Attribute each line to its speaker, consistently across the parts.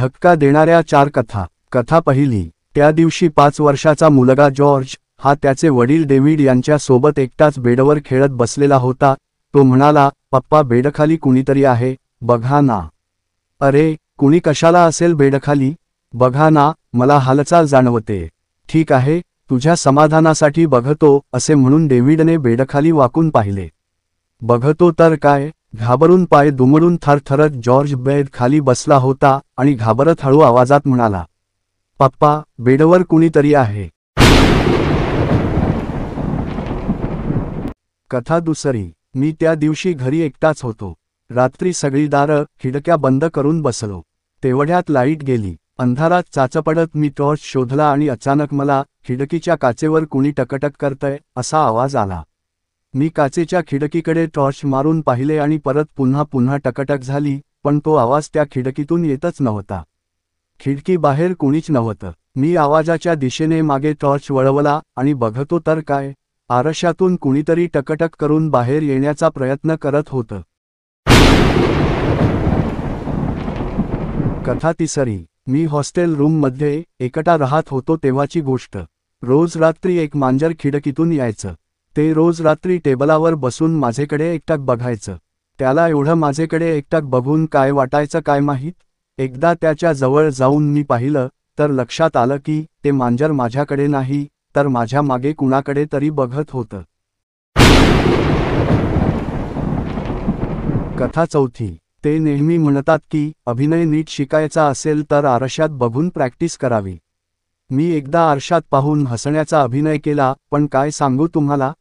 Speaker 1: धक्का देणाऱ्या 4 कथा। कथा पहिली। त्या दिवशी 5 वर्षाचा मुलगा जॉर्ज हा त्याचे वडील डेव्हिड यांच्या सोबत एकटाच बेडवर खेळत बसलेला होता। तो म्हणाला, पप्पा बेडखाली कुणीतरी आहे, बघा ना। अरे, कुणी कशाला असेल बेडखाली? बघा ना, मला हालचाल जाणवते। ठीक आहे, तुझ्या समाधानासाठी बघतो, असे म्हणून डेव्हिडने बेडखाली वाकून पाहिले। बघतो तर काय, घाबरून पाय दुमडून थरथरत जॉर्ज बेड खाली बसला होता आणि घाबरत हळू आवाजात म्हणाला, पप्पा, बेडवर कुणीतरी आहे। कथा दुसरी। मी त्या दिवशी घरी एकटाच होतो। रात्री सगळी दारं खिडक्या बंद करून बसलो। तेवढ्यात लाईट गेली। अंधारात चाचपडत मी टॉर्च शोधला आणि अचानक मला खिडकीच्या काचेवर कुणी टकटक करतंय असा आवाज आला। मी काचेच्या खिडकीकडे टॉर्च मारून पाहिले आणि परत पुन्हा टकटक झाली, पण तो आवाज त्या खिडकीतून येतच नव्हता। खिडकी बाहेर कुणीच नव्हतं। मी आवाजाच्या दिशेने मागे टॉर्च वळवला आणि बघतो तर काय, आरशातून कुणीतरी टकटक करून बाहेर येण्याचा प्रयत्न करत होतं। कथा तिसरी। मी हॉस्टेल रूममध्ये एकटा राहत होतो तेव्हाची गोष्ट। रोज रात्री एक मांजर खिडकीतून यायचं। ते रोज रात्री टेबलावर बसून माझेकडे एकटक बघायचं। त्याला एवढं माझेकडे एकटक बघून काय वाटायचं काय माहीत। एकदा त्याच्या जवळ जाऊन मी पाहिलं तर लक्षात आलं की ते मांजर माझ्याकडे नाही तर माझ्या मागे कुणाकडे तरी बघत होतं। कथा चौथी। ते नेहमी म्हणतात की अभिनय नीट शिकायचा असेल तर आरशात बघून प्रॅक्टिस करावी। मी एकदा आरशात पाहून हसण्याचा अभिनय केला, पण काय सांगू तुम्हाला,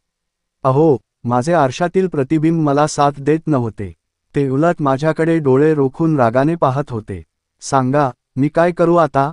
Speaker 1: अहो, माझे आरशातील प्रतिबिंब मला साथ देत नव्हते। ते उलट माझ्याकडे डोळे रोखून रागाने पाहत होते। सांगा, मी काय करू आता?